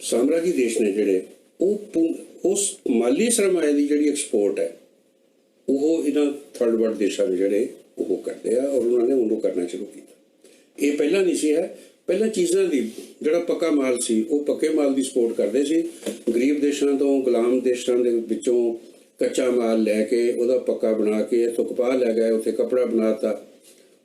साम्राज्य देश ने जिहड़े उस माली सरमाए की जिहड़ी एक्सपोर्ट है वो इन्हां थर्ड वर्ल्ड देशों में जिहड़े वो करते हैं और उन्होंने उन्होंने करना शुरू किया। ये पहला नहीं सी है, पहला चीज़ों की जिहड़ा पक्का माल सी वो पक्के माल की सपोर्ट करते सी। गरीब देशों तो गुलाम देशों के विचों कच्चा माल लैके वह पक्का बना के इतों कपाह लै गए, उत्थे कपड़ा बनाता,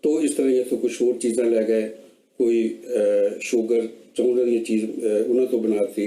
तो इस तरह इतों कुछ होर चीज़ां लै गए, कोई शुगर चाउंडे दी चीज़ उन्होंने तो बनाती,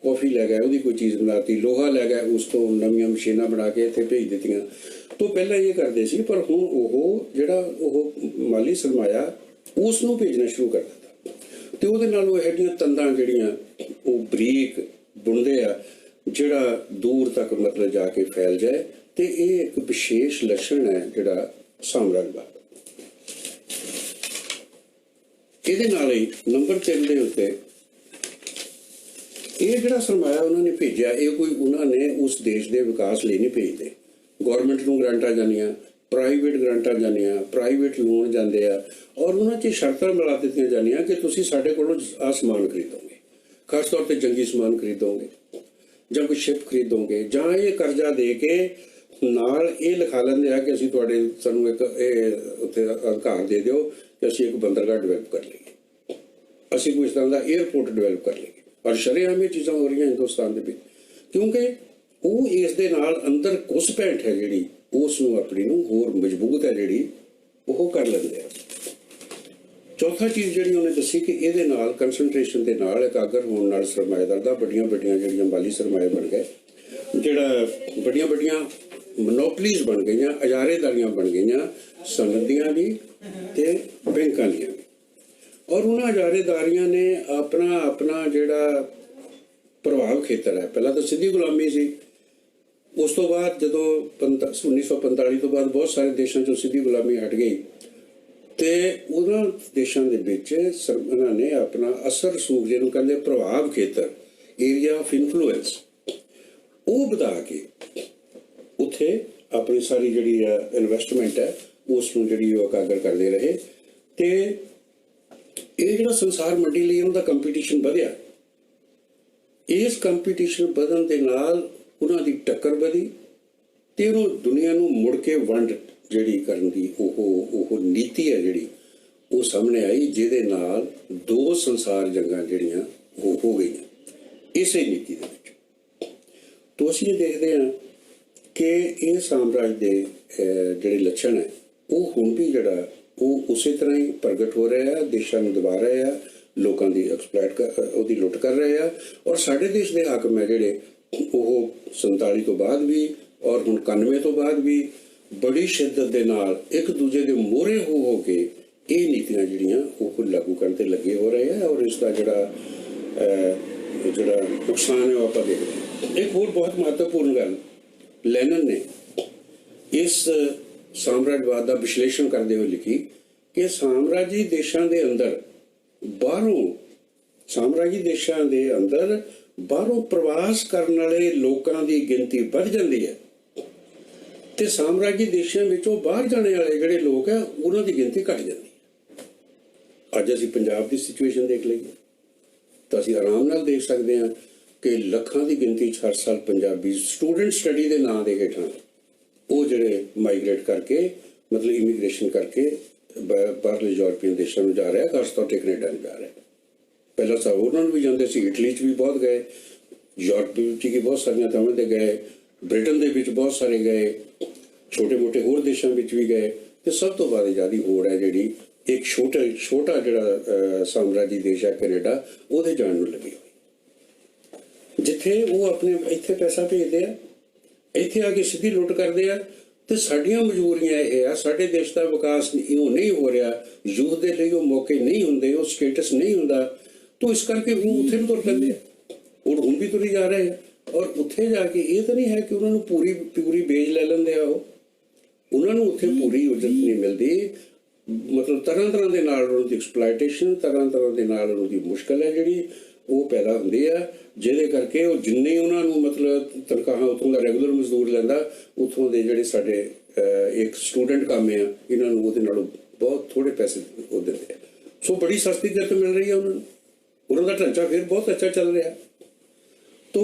कॉफ़ी लै गए उसकी कोई चीज़ बनाती, लोहा लै गए उस तो नवीं मशीनां बना के इत्थे भेज दित्तियां। तो पहला ये करते सी, पर हुण वो जिहड़ा वो माली सरमाया उसनूं भेजना शुरू कर दित्ता ते उहदे नाल वो इहदियां तंदां जिहड़ियां वो बरीक बुणदे आ जिहड़ा दूर तक मतलब जाके फैल जाए, तो ये एक विशेष लक्षण है जिहड़ा साम्राज्यवाद। ਇਹਦੇ ਨਾਲ ਹੀ नंबर 3 ਦੇ ਉੱਤੇ ਇਹ ਜਿਹੜਾ ਸਰਮਾਇਆ ਉਹਨਾਂ ਨੇ ਭੇਜਿਆ, ਇਹ ਕੋਈ ਉਹਨਾਂ ਨੇ ਉਸ ਦੇਸ਼ ਦੇ ਵਿਕਾਸ ਲਈ ਨਹੀਂ ਭੇਜਦੇ। ਗਵਰਨਮੈਂਟ ਨੂੰ ਗ੍ਰਾਂਟਾਂ ਜਾਂਦੀਆਂ, ਪ੍ਰਾਈਵੇਟ ਗ੍ਰਾਂਟਾਂ ਜਾਂਦੀਆਂ, ਪ੍ਰਾਈਵੇਟ ਲੋਨ ਜਾਂਦੇ ਆ ਔਰ ਉਹਨਾਂ 'ਚ ਸ਼ਰਤਾਂ ਮਿਲਾ ਦਿੱਤੀਆਂ ਜਾਂਦੀਆਂ ਕਿ ਤੁਸੀਂ ਸਾਡੇ ਕੋਲੋਂ ਆਹ ਸਮਾਨ ਖਰੀਦੋਗੇ, ਖਾਸ ਤੌਰ 'ਤੇ ਜੰਗੀ ਸਮਾਨ ਖਰੀਦੋਗੇ ਜਾਂ ਕੋਈ ਸ਼ਿਪ ਖਰੀਦੋਗੇ, ਜਾਂ ਇਹ ਕਰਜ਼ਾ ਦੇ ਕੇ ਨਾਲ ਇਹ ਲਿਖਾ ਲੈਂਦੇ ਆ ਕਿ ਅਸੀਂ ਤੁਹਾਡੇ ਸਾਨੂੰ ਇੱਕ ਇਹ ਉੱਥੇ ਅਧਿਕਾਰ ਦੇ ਦਿਓ कि असीं एक बंदरगाह डिवेलप कर लीए, असीं कोई इस तरह का एयरपोर्ट डिवेलप कर लीए। और शरेआम ये चीज़ां हो रही हिंदुस्तान के विच, क्योंकि वो इस दे नाल अंदर घुसपैठ है जिहड़ी उसनूं अपनी नूं होर मजबूत है जिहड़ी वो कर लैंदे आ। चौथा चीज़ जिहड़ी उन्हें दसी कि इहदे नाल कंसनट्रेशन दे नाल एकागर होण नाल सरमाएदार दा बड़ियां बड़ियां जिहड़ियां माली सरमाए बन गए, जिहड़ा बड़ियां बड़ियां मोनोपलीज बन गई, अजारेदारियां बन गई सनदियां भी ते बैंकां दियां भी। और उन्हां अजारेदारियां ने अपना अपना जिहड़ा प्रभाव खेतर है, पहला तो सीधी गुलामी सी, उस तो बाद जदों 1945 तो बाद बहुत सारे देशों चों सीधी गुलामी हट गई तो उन्हां देशों के विच उन्हां ने अपना असर सूख जिहनूं कहंदे प्रभाव खेतर एरिया ऑफ इन्फ्लुएंस वो वधा के उत्थे अपनी सारी जिहड़ी इन्वेस्टमेंट है उसनूं जिहड़ी उजागर करते रहे। तो ये जिहड़ा संसार मंडी लई उन्हां दा कंपीटीशन वधिया, इस कंपीटीशन वधण दे नाल उन्हां दी टक्कर वधी ते उन्हों दुनिया नूं मुड़ के वंड जिहड़ी करन दी ओह नीति है जिहड़ी वो सामने आई, जिहदे नाल 2 संसार जंगां जिहड़ियां हो गईयां इसे नीति दे विच। तो असीं ये देखदे हां कि ये साम्राज्य के जिहड़े लक्षण है वो हुण भी जिहड़ा वो उस तरह ही प्रगट हो रहा है, देशों को दबा रहे हैं, लोगों की एक्सप्लॉइट कर लुट कर रहे हैं। और साडे देश के हाकम है जिहड़े वो 47 तो बाद भी और हुण 91 तो बाद भी बड़ी शिद्दत के नाल एक दूजे के मोहरे हो के ये नीतियां जिहड़ियां वो लागू करन ते लगे हो रहे हैं। और इसका जिहड़ा नुकसान है वो आपां देखदे हां। एक होर बहुत महत्वपूर्ण गल लेनन ने इस साम्राज्यवाद का विश्लेषण करते हुए लिखी कि साम्राज्यी देशों के अंदर बाहरों साम्राज्यी देशों के अंदर बाहरों प्रवास करने वाले लोगों की गिनती बढ़ जाती है तो साम्राज्यी देशों में बाहर जाने वाले जोड़े लोग हैं उन्होंने गिनती घट जाती है। अज असीं पंजाब की सिचुएशन देख लीए तो असीं आराम नाल देख सकते हैं कि लखां की गिनती हर साल पंजाबी स्टूडेंट स्टडी के नाम के हेठां वो जिहड़े माइग्रेट करके मतलब इमीग्रेशन करके बाहरले यूरोपीयन देशों में जा रहे हैं, खास तौर पर कनेडा में जा रहे हैं। पहला सब उन्होंने भी जाते सी, इटली भी बहुत गए, यूरोप की बहुत सारिया थावां ते गए, ब्रिटेन के विच बहुत सारे गए, छोटे मोटे होर देशों में भी गए। तो सब तो बाद आज़ादी होड़ है जिहड़ी एक छोटा जिहड़ा साम्राज्य देश है कनेडा उहदे जाण नूं लगी हुई, जिथे वो अपने इत्थे पैसा भेजते हैं, इत्थे आके सीधी लुट करते हैं। तो साडियां मजबूरियां ये है, साडे देश का विकास इउं नहीं हो रहा, यूथ के लिए वो मौके नहीं होंगे, वो स्टेटस नहीं होंदा, तो इस करके वो उत्थे भी तुर पैंदे और हुण भी तुरी जा रहे हैं। और उत्थे जाके ये तो नहीं है कि उन्होंने पूरी बेज ले लेंदे आ, उन्होंने उत्थे पूरी उजरत नहीं मिलती, मतलब तरह तरह के नाल उन्होंने एक्सप्लॉयटेशन, तरह तरह के नाल उन्होंने मुश्किल है जिहड़ी वो पैदा होंदी है, जिहदे करके वो जिन्ने उन्होंने मतलब तनख्वाहां उत्थों का रेगूलर मजदूर लैंदा, उत्थों के जिहड़े साडे एक स्टूडेंट काम है इन्हां नूं उहदे नालों बहुत थोड़े पैसे वो दिंदे आ। सो बड़ी सस्ती किरत मिल रही है उन्होंने, उन्हों का ढांचा फिर बहुत अच्छा चल रहा। तो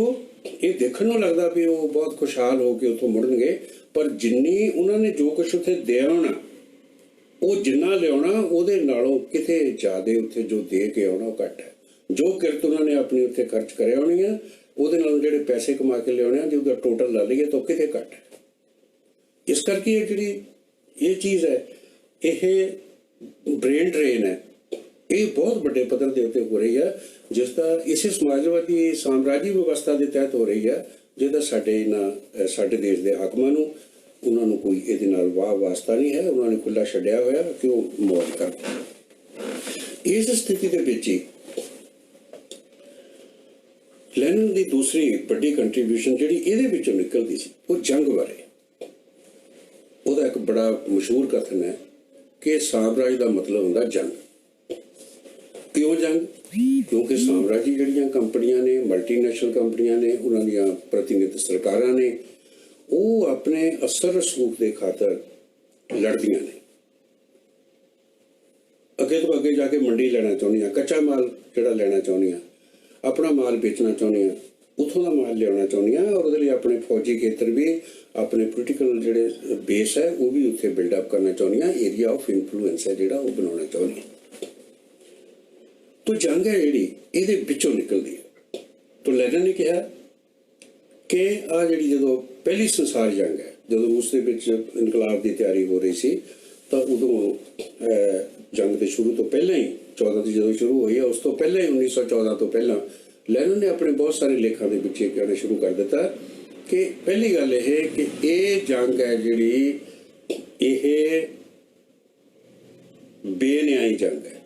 ये देखने को लगता भी वो बहुत खुशहाल हो के उत्थों मुड़नगे, पर जिन्नी उन्होंने जो कुछ उत्थे दे आना, वो जिन्ना लिया उहदे नालों किते ज़्यादा उत्थे जो दे के आना वो घट है। जो किरत उन्होंने अपनी उत्थे खर्च करे आनी है, उहदे नालों जिहड़े पैसे कमा के लिया जो उसका टोटल ला लीए तो किते घट है। इस करके ये जिहड़ी ये चीज़ है, ये ब्रेन ड्रेन है, ये बहुत बड़े पद्धर के उत्ते हो रही है, जिसका इस समाजवादी साम्राज्य व्यवस्था के तहत हो रही है, जिसका साडे देश के हाकमां नूं उन्होंने कोई इहदे नाल वाह वास्ता नहीं है। उन्होंने खुला छड्डिया होया कि वो मौज करदे। इस स्थिति के विच ही लैनिन की दूसरी बड़ी कंट्रीब्यूशन जिहड़ी इहदे विचों निकलदी सी, वो जंग बारे। ਉਹਦਾ एक बड़ा मशहूर कथन है कि साम्राज्य का मतलब होंदा जंग। क्यों जंग? क्योंकि साम्राज्य जिहड़ियां कंपनियां ने, मल्टीनेशनल कंपनियां ने, उन्हां दीयां प्रतिनिधि सरकारां ने, वो अपने असर रसूख के खातर लड़दियां ने। अगे तो अगे जाके मंडी लेना चाहुंदियां, कच्चा माल जिहड़ा लेना चाहुंदियां, अपना माल बेचना चाहुंदियां, उतों का माल लिया चाहुंदियां, और उसदे लई अपने फौजी खेतर भी, अपने पोलिटिकल जिहड़े बेस है वो भी उत्थे बिल्डअप करना चाहुंदियां, एरिया ऑफ इन्फ्लुएंस है जिहड़ा वो बनाउणा चाहुंदियां। तो जंग है जिहड़ी इहदे विचों निकलदी है। तो लैनिन ने कहा कि आ जिहड़ी जदों पहली संसार जंग है, जदों उस दे विच इनकलाब की तैयारी हो रही सी, तो उदों जंग के शुरू तो पहले ही 14 की जो शुरू हुई है, उस तो पहले ही 1914 तो पहला लैनिन ने अपने बहुत सारे लेखों के विच कहना शुरू कर दिता कि पहली गल यह कि ये जंग है जिहड़ी ये बेन्यायी जंग है,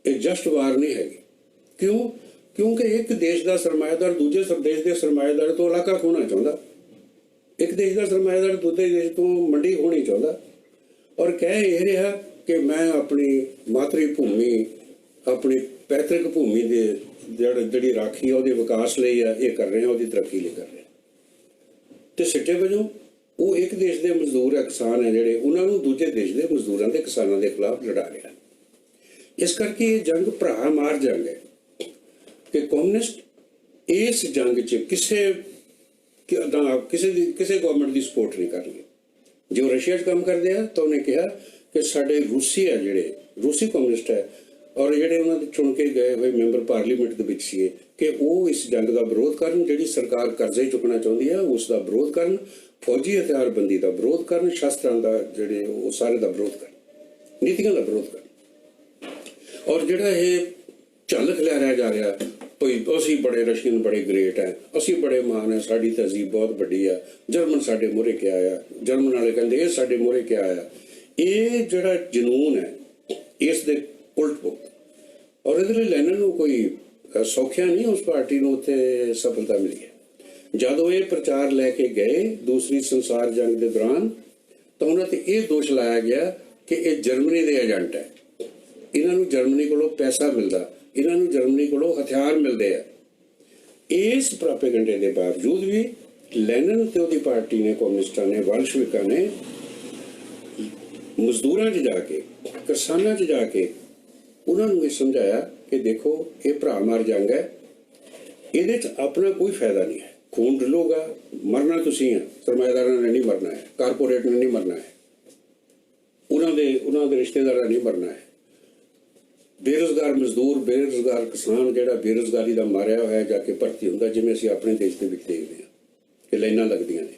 ये जस्ट वार नहीं हैगी। क्यों? क्योंकि एक देश का सरमायादार दूजे देश के सरमायादार तो इलाका खोना चाहता, एक देश का सरमायादार दूसरे देश तो मंडी खोनी चाहता, और कह यह रहा कि मैं अपनी मातृ भूमि, अपनी पैतृक भूमि के जिहड़ी राखी है वो विकास लई है, ये कर रहे हैं, उसकी तरक्की लिए कर रहे हैं। तो सिट्टे वजों वो एक देश के मजदूर है, किसान है जिहड़े, उन्होंने दूजे देश के मजदूरों के किसानों के खिलाफ लड़ा रहा। इस करके ये जंग भरा मार जंग है कि कम्युनिस्ट इस जंग च किसी गवर्नमेंट की सपोर्ट नहीं कर रही। जो रशिया काम करते हैं तो उन्हें कहा कि साडे रूसी है जिहड़े रूसी कम्युनिस्ट है, और जिहड़े उन्होंने चुन के गए हुए मैंबर पार्लीमेंट के विच सीगे कि वो इस जंग का विरोध करन, जिहड़ी सरकार कर्जे चुकना चाहती है उसका विरोध करन, फौजी हथियारबंदी का विरोध करन, शस्त्रां का जिहड़े वो सारे का विरोध करन, नीतियां का विरोध करन। और जिहड़ा ये झल खिलारिया जा रहा भई असी बड़े रशियन बड़े ग्रेट है, असी बड़े महान है, साडी तहजीब बहुत बड़ी है, जर्मन साडे मोहरे क्या आया, जर्मन वाले कहंदे ये साडे मोहरे क्या आया। ये जिहड़ा जनून है इस दे उल्ट पुलट, और इहदे लैनिन नूं कोई सौखिया नहीं उस पार्टी नूं उत्थे सफलता मिली है। जदों ये प्रचार लैके गए दूसरी संसार जंग के दौरान, तो उन्होंने ते ये दोष लाया गया कि ये जर्मनी के एजेंट है, इन्हों जर्मनी को पैसा मिलता, इन्हों जर्मनी को हथियार मिलते हैं। इस प्रोपेगेंडे के बावजूद भी लैनिन ते उहदी पार्टी ने, कम्युनिस्टां ने, वाल्शविकां ने मजदूरां च जाके, किसानां च जाके उन्होंने ये समझाया कि देखो ये भरा मार जंग है, ये अपना कोई फायदा नहीं है, खून डुलोगा, मरना तुसीं है, सरमाएदारां ने नहीं मरना है, कारपोरेट ने नहीं मरना है, उन्होंने रिश्तेदारां नहीं मरना है। बेरोजगार मजदूर, बेरोजगार किसान जिहड़ा बेरोजगारी का मारिया होया जाके भर्ती होंदा, जिवें असीं अपने देश के विच देखदे हां कि लाइनां लगदियां ने,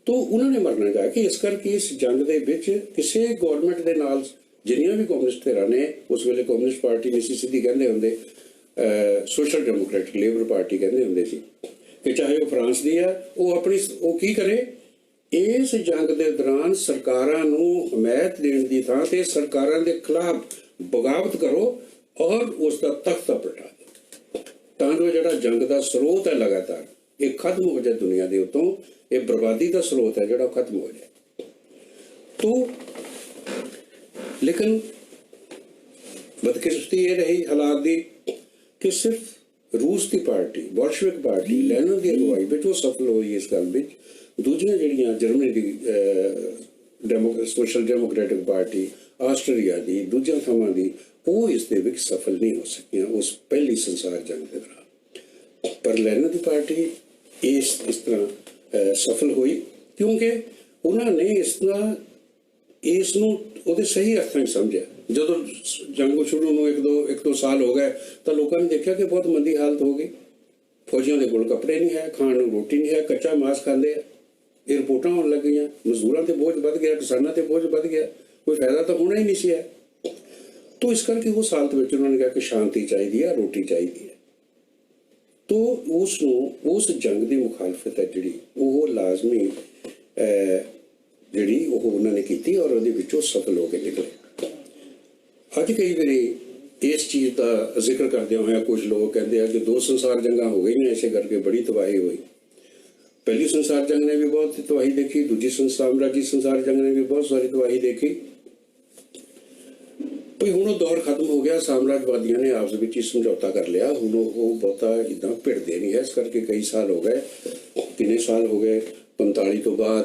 तो उन्होंने मरना जाके। इस करके इस जंग के विच किसी गौरमेंट के नाल जिन्नियां भी कम्युनिस्ट धिरां ने, उस वेले कम्युनिस्ट पार्टी नहीं सी सीधी कहंदे हुंदे, सोशल डेमोक्रेटिक लेबर पार्टी कहंदे हुंदे सी कि चाहे वो फ्रांस दी है, वो अपनी वो की करे, इस जंग के दौरान सरकारां नूं हमायत देण दी थां ते सरकारां दे खिलाफ बगावत करो और उसका तख्ता पलटा दो, तां जो जिहड़ा जंग का स्रोत है लगातार ये खत्म हो जाए दुनिया के उत्तों, ये बर्बादी का स्रोत है जिहड़ा खत्म हो जाए। तो लेकिन बदकिस्मती ये रही हालात की कि सिर्फ रूस की पार्टी बोल्शेविक पार्टी लैनिन की अगुवाई में वो सफल हुई इस गल में। दूजियां जिहड़ियां जर्मनी की सोशल डेमोक्रेटिक पार्टी आस्ट्रेलिया की दूजियां थावां की वो इस दे विच सफल नहीं हो सकियां उस पहली संसार जंग के दौरान। पर लैनिन की पार्टी इस तरह सफल हुई क्योंकि उन्होंने इसनूं ਉਹਦੇ सही अर्थां समझा। ਜਦੋਂ जंग शुरू ਨੂੰ एक दो साल हो गए तो लोगों ने देखा कि बहुत मंदी हालत हो गई। फौजियों के कोल कपड़े नहीं है, खाण ਨੂੰ रोटी नहीं है, कच्चा मांस खाते हैं। ये रिपोर्टां होने लग गई, मजदूरों से बोझ बढ़ गया, किसानों से बोझ बढ़ गया, कोई फायदा तो होना ही नहीं सी है। तो इस करके उस हालत में उन्होंने कहा कि शांति चाहिए है, रोटी चाहिए है। तो उस जंग की मुखालफत है जी वो लाजमी जी उन्होंने की और वो सफल हो के निकले। अज कई बारी इस चीज़ का जिक्र करते हुए कुछ लोग कहते हैं कि 2 संसार जंगा हो गई हैं, इसे करके बड़ी तबाही हुई। पहली संसार जंग ने भी बहुत तबाही देखी, दूजी साम्राज्य संसार जंग ने भी बहुत सारी तबाही देखी। भाई हुण दौर खत्म हो गया, साम्राज्यवादियों ने आपस में ही समझौता कर लिया। हुण वो बहुता इदा भिड़ते नहीं है, इस करके कई साल हो गए, कितने साल हो गए 45 तो बाद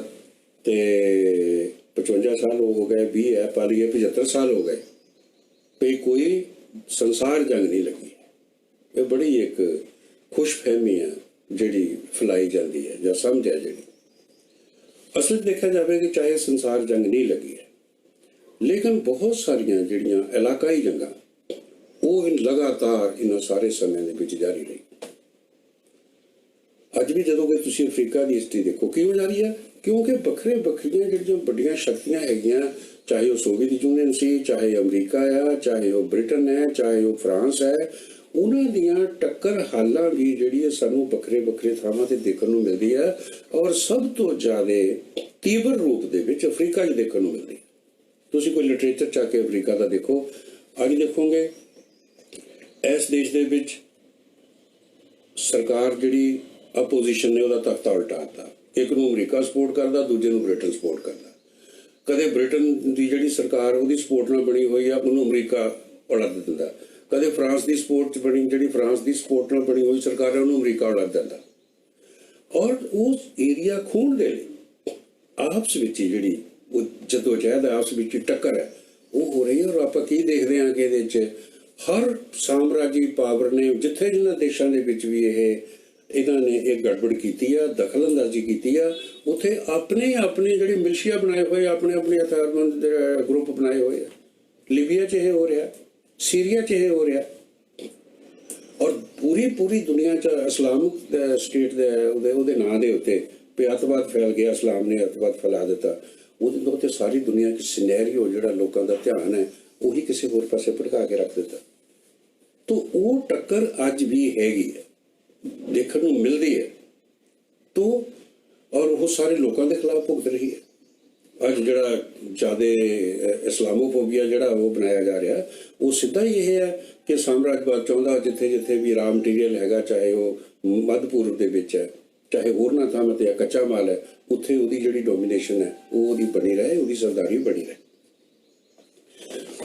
55 साल हो गए, 20 है पा लीए 75 साल हो गए, भाई कोई संसार जंग नहीं लगी। ये बड़ी एक खुशफहमी है जी फैलाई जाती है या समझ है जी। असल देखा जाए कि चाहे संसार जंग नहीं लगी है, लेकिन बहुत सारिया जड़ियाँ इलाकाई जंगा वो लगातार इन सारे समय के जारी रही। अज भी जो कि तुम अफ्रीका की हिस्ट्री देखो क्यों जारी है, क्योंकि बखरे बखरिया जड़ियाँ बड़िया शक्तियां हैगियां, चाहे वो सोवियत यूनियन सी, चाहे अमरीका है, चाहे वो ब्रिटेन है, चाहे वो फ्रांस है, उन्हों दियां टक्कर हालां भी जिहड़ी सानू बखरे बखरे थावां ते देखण नूं मिलदी है और सब तो ज़्यादा तीव्र रूप दे विच अफ्रीका च देखण नूं मिलदी है। तुसीं कोई लिटरेचर चा के अफ्रीका का देखो, अज देखोगे इस देश दे विच सरकार जिहड़ी अपोजिशन ने उहदा तख्ता उल्टाता, एक नूं अमरीका सपोर्ट करदा, दूजे नूं ब्रिटेन सपोर्ट करदा। कदे ब्रिटेन की जिहड़ी सरकार उहदी सपोर्ट नाल बनी हुई है उहनूं अमरीका उड़ा दिंदा, कदे फ्रांस की सपोर्ट बनी जिहड़ी फ्रांस की सपोर्ट नाल बनी हुई सरकार है उहनूं अमरीका उड़ा दिंदा। और उस एरिया खोण दे लई आपस विच जिहड़ी वो जदोजहद आपस विच टक्कर है वो हो रही है। और आप की देखते हैं कि इहदे विच हर साम्राज्यी पावर ने जिथे जिन्हां देशों के विच भी इन्होंने एक गड़बड़ की है, दखल अंदाजी की है, उत्थे अपने अपने जिहड़े मिलिशिया बनाए हुए, अपने अपने हथियारबंद ग्रुप बनाए हुए हैं। लीबिया च यह हो रहा, सीरिया च यह हो रहा, और पूरी पूरी दुनिया च इस्लामिक स्टेट दे नां दे उत्ते भी अतवाद फैल गया, इस्लाम ने अतवाद फैला दिता, उहदे उत्ते सारी दुनिया की सिनेरियो जिहड़ा लोगों का ध्यान है वही किसी होर पासे भटका के रख दिता। तो वो टक्कर अज भी हैगी है, देखने को मिलती है। तो और वो सारे लोगों के खिलाफ भुगत रही है। अज जड़ा ज़्यादा इस्लामोफोबिया जड़ा वो बनाया जा रहा वो सीधा ही यह है कि साम्राज्यवाद चाहता जिथे जिथे भी रॉ मटीरियल हैगा, चाहे वो मध्य पूर्व के विच है, चाहे होरना थावां ते कच्चा माल है, उत्थे उहदी जिहड़ी डोमीनेशन है वो उहदी बनी रहे, उहदी सरदारी बनी रहे।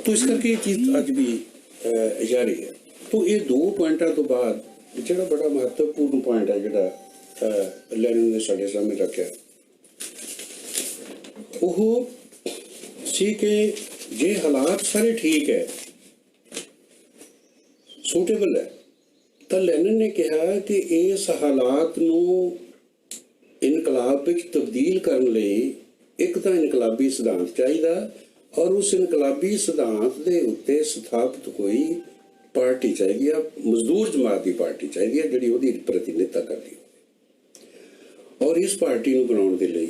तो इस करके ये चीज़ अज भी जारी है। तो ये 2 पॉइंटों तो बाद ਜਿਹੜਾ बड़ा महत्वपूर्ण पॉइंट है ਜਿਹੜਾ लैनिन ने साढ़े सामने रखा वो सी कि जे हालात सारे ठीक है, सूटेबल है, तो लैनिन ने कहा कि इस हालात नूं इनकलाब विच तब्दील करने लई एक तो इनकलाबी सिद्धांत चाहिए और उस इनकलाबी सिद्धांत के उत्ते स्थापित कोई पार्टी चाहिए, मजदूर जमात की पार्टी चाहिए जिहड़ी उहदी प्रतिनिधित्व करती हो। और इस पार्टी को बनाने के लिए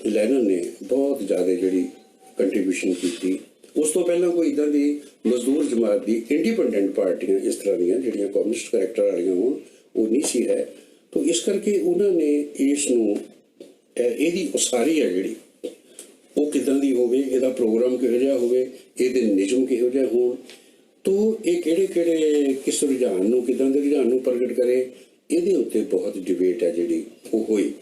लैनिन ने बहुत ज़्यादा जिहड़ी कंट्रीब्यूशन की। उस तो पहला कोई इदां दी मजदूर जमात की इंडिपेंडेंट पार्टियां इस तरह दी जिहड़ियां कम्युनिस्ट करैक्टर वालियां होण वो नहीं सी है। तो इस करके उन्होंने इसनूं इहदी उसारी है जिहड़ी वो किदां दी होवे, इहदा प्रोग्राम किहो जिहा होवे, इहदे नियम किहो जिहे होण, तो ये किहड़े किस रुझान नूं किदां दे रुझान नूं प्रगट करे, इहदे उत्ते बहुत डिबेट है जिहड़ी वो होई।